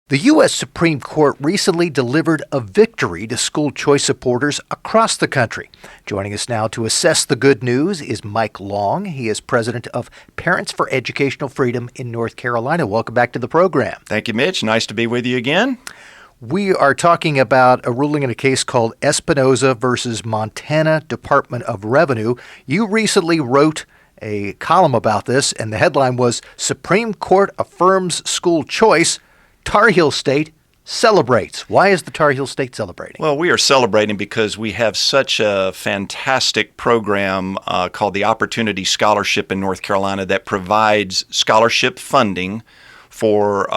The U.S. Supreme Court recently delivered a victory to school choice supporters across the country. Joining us now to assess the good news is Mike Long. He is president of Parents for Educational Freedom in North Carolina. Welcome back to the program. Thank you, Mitch. Nice to be with you again. We are talking about a ruling in a case called Espinoza versus Montana Department of Revenue. You recently wrote a column about this, and the headline was Supreme Court Affirms School Choice. Tar Heel State celebrates. Why is the Tar Heel State celebrating? Well, we are celebrating because we have such a fantastic program called the Opportunity Scholarship in North Carolina that provides scholarship funding for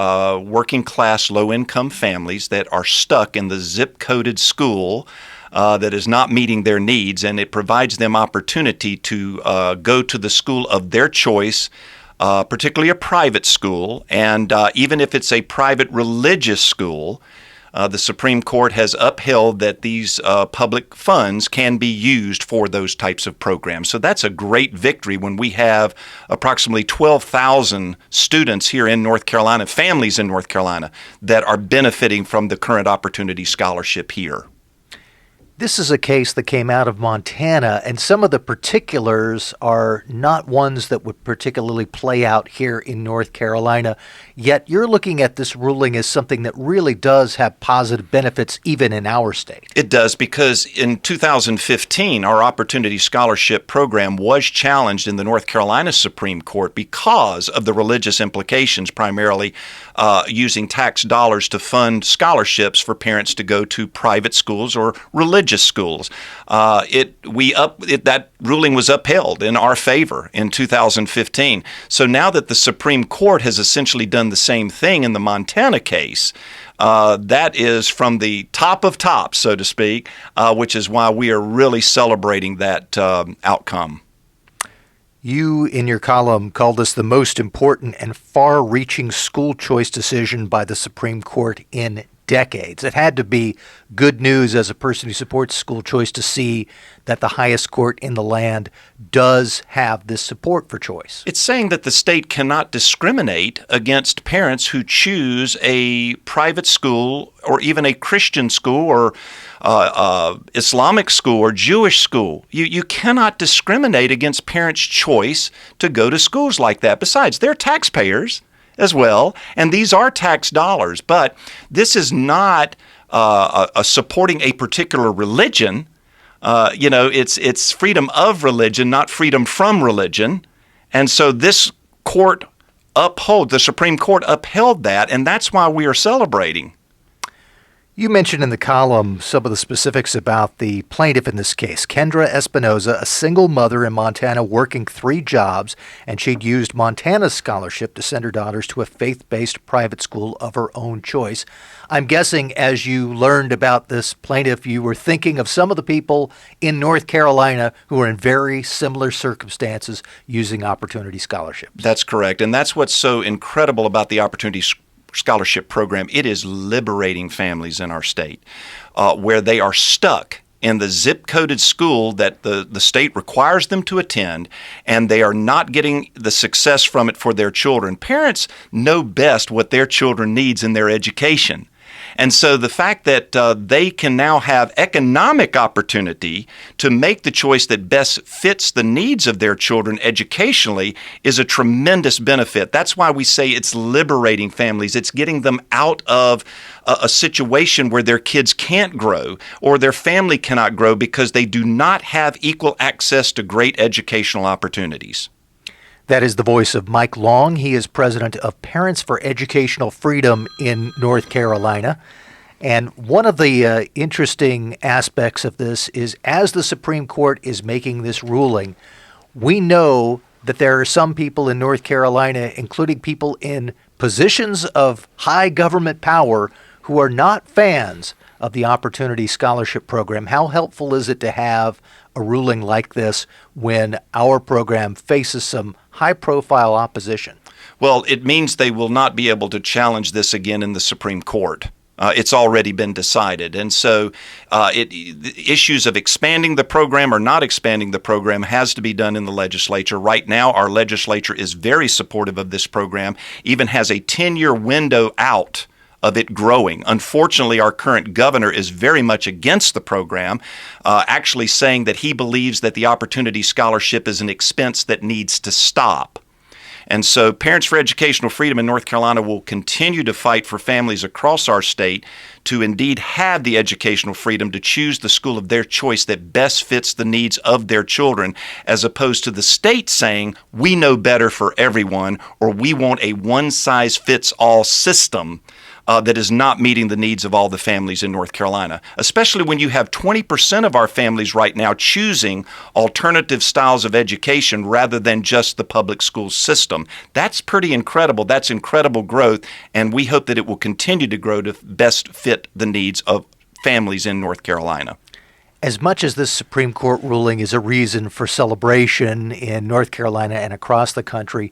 working class, low-income families that are stuck in the zip-coded school that is not meeting their needs, and it provides them opportunity to go to the school of their choice, particularly a private school, and even if it's a private religious school, the Supreme Court has upheld that these public funds can be used for those types of programs. So that's a great victory when we have approximately 12,000 students here in North Carolina, families in North Carolina, that are benefiting from the current Opportunity Scholarship here. This is a case that came out of Montana, and some of the particulars are not ones that would particularly play out here in North Carolina. Yet you're looking at this ruling as something that really does have positive benefits even in our state. It does, because in 2015, our Opportunity Scholarship program was challenged in the North Carolina Supreme Court because of the religious implications, primarily using tax dollars to fund scholarships for parents to go to private schools or religious schools. That ruling was upheld in our favor in 2015. So now that the Supreme Court has essentially done the same thing in the Montana case, that is from the top of tops, so to speak, which is why we are really celebrating that outcome. You, in your column, called this the most important and far-reaching school choice decision by the Supreme Court in decades. It had to be good news as a person who supports school choice to see that the highest court in the land does have this support for choice. It's saying that the state cannot discriminate against parents who choose a private school or even a Christian school or Islamic school or Jewish school. You cannot discriminate against parents' choice to go to schools like that. Besides, they're taxpayers as well, and these are tax dollars. But this is not supporting a particular religion. It's freedom of religion, not freedom from religion. And so this court the Supreme Court upheld that, and that's why we are celebrating. You mentioned in the column some of the specifics about the plaintiff in this case, Kendra Espinoza, a single mother in Montana working 3 jobs, and she'd used Montana's scholarship to send her daughters to a faith-based private school of her own choice. I'm guessing as you learned about this plaintiff, you were thinking of some of the people in North Carolina who are in very similar circumstances using Opportunity Scholarships. That's correct, and that's what's so incredible about the Opportunity Scholarship program. It is liberating families in our state where they are stuck in the zip-coded school that the state requires them to attend, and they are not getting the success from it for their children. Parents know best what their children needs in their education. And so the fact that they can now have economic opportunity to make the choice that best fits the needs of their children educationally is a tremendous benefit. That's why we say it's liberating families. It's getting them out of a situation where their kids can't grow or their family cannot grow because they do not have equal access to great educational opportunities. That is the voice of Mike Long. He is president of Parents for Educational Freedom in North Carolina. And one of the interesting aspects of this is as the Supreme Court is making this ruling, we know that there are some people in North Carolina, including people in positions of high government power, who are not fans of the Opportunity Scholarship Program. How helpful is it to have a ruling like this when our program faces some high-profile opposition? Well, it means they will not be able to challenge this again in the Supreme Court. It's already been decided. And so the issues of expanding the program or not expanding the program has to be done in the legislature. Right now, our legislature is very supportive of this program, even has a 10-year window out of it growing. Unfortunately, our current governor is very much against the program, actually saying that he believes that the Opportunity Scholarship is an expense that needs to stop. And so Parents for Educational Freedom in North Carolina will continue to fight for families across our state to indeed have the educational freedom to choose the school of their choice that best fits the needs of their children, as opposed to the state saying, we know better for everyone, or we want a one-size-fits-all system that is not meeting the needs of all the families in North Carolina, especially when you have 20% of our families right now choosing alternative styles of education rather than just the public school system. That's pretty incredible. That's incredible growth, and we hope that it will continue to grow to best fit the needs of families in North Carolina. As much as this Supreme Court ruling is a reason for celebration in North Carolina and across the country,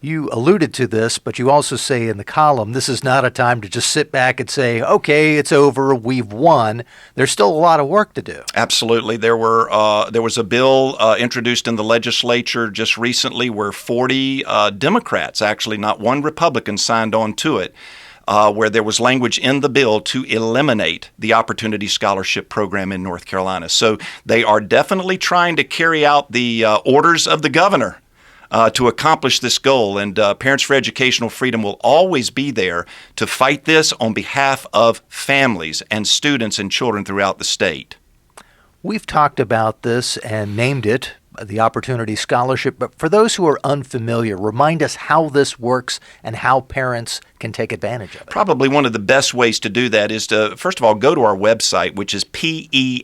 you alluded to this, but you also say in the column, this is not a time to just sit back and say, okay, it's over, we've won. There's still a lot of work to do. Absolutely. There was a bill introduced in the legislature just recently where 40 Democrats, actually not one Republican, signed on to it, where there was language in the bill to eliminate the Opportunity Scholarship Program in North Carolina. So they are definitely trying to carry out the orders of the governor to accomplish this goal. And Parents for Educational Freedom will always be there to fight this on behalf of families and students and children throughout the state. We've talked about this and named it the Opportunity Scholarship, but for those who are unfamiliar, remind us how this works and how parents can take advantage of it. Probably one of the best ways to do that is to, first of all, go to our website, which is PEFNC.org.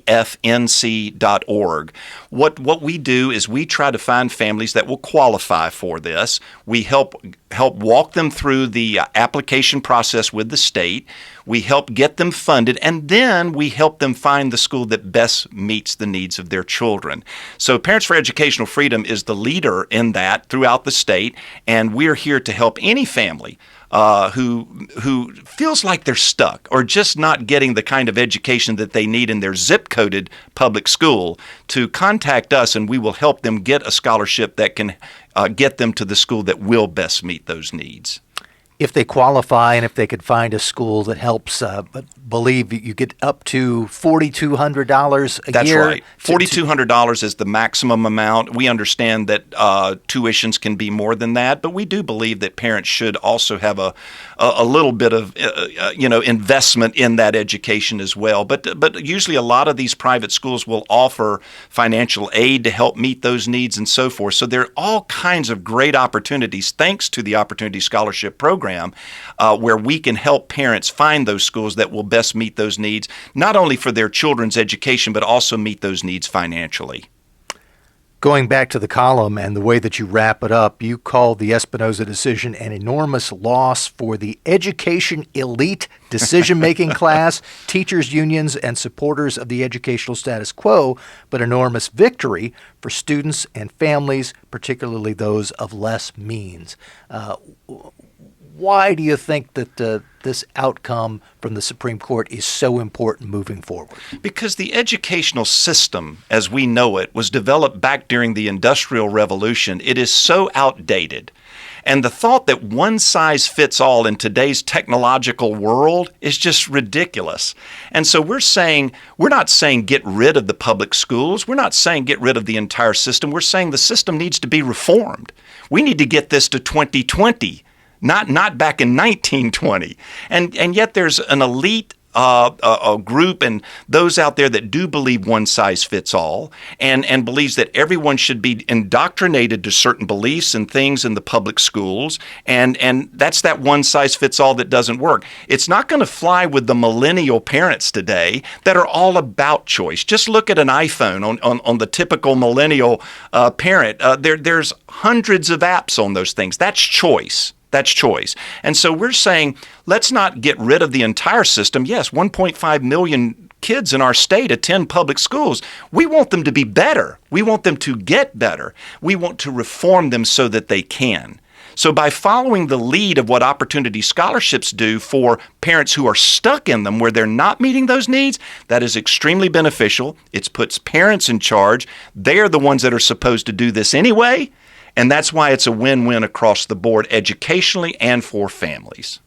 What we do is we try to find families that will qualify for this. We help walk them through the application process with the state. We help get them funded, and then we help them find the school that best meets the needs of their children. So Parents for Educational Freedom is the leader in that throughout the state, and we're here to help any family who feels like they're stuck or just not getting the kind of education that they need in their zip-coded public school to contact us, and we will help them get a scholarship that can get them to the school that will best meet those needs. If they qualify and if they could find a school that helps, believe you get up to $4,200 a That's year. That's right. $4,200 is the maximum amount. We understand that tuitions can be more than that, but we do believe that parents should also have a little bit of investment in that education as well. But usually a lot of these private schools will offer financial aid to help meet those needs and so forth. So there are all kinds of great opportunities thanks to the Opportunity Scholarship Program where we can help parents find those schools that will best meet those needs, not only for their children's education, but also meet those needs financially. Going back to the column and the way that you wrap it up, you called the Espinoza decision an enormous loss for the education elite decision-making class, teachers' unions, and supporters of the educational status quo, but enormous victory for students and families, particularly those of less means. Why do you think that this outcome from the Supreme Court is so important moving forward? Because the educational system, as we know it, was developed back during the Industrial Revolution. It is so outdated. And the thought that one size fits all in today's technological world is just ridiculous. And so we're not saying get rid of the public schools. We're not saying get rid of the entire system. We're saying the system needs to be reformed. We need to get this to 2020. Not back in 1920. And yet there's an elite a group and those out there that do believe one size fits all and believes that everyone should be indoctrinated to certain beliefs and things in the public schools. And that's that one size fits all that doesn't work. It's not going to fly with the millennial parents today that are all about choice. Just look at an iPhone on the typical millennial parent. There's hundreds of apps on those things. That's choice. That's choice. And so we're saying, let's not get rid of the entire system. Yes, 1.5 million kids in our state attend public schools. We want them to be better. We want them to get better. We want to reform them so that they can. So by following the lead of what Opportunity Scholarships do for parents who are stuck in them where they're not meeting those needs, that is extremely beneficial. It puts parents in charge. They're the ones that are supposed to do this anyway. And that's why it's a win-win across the board, educationally and for families.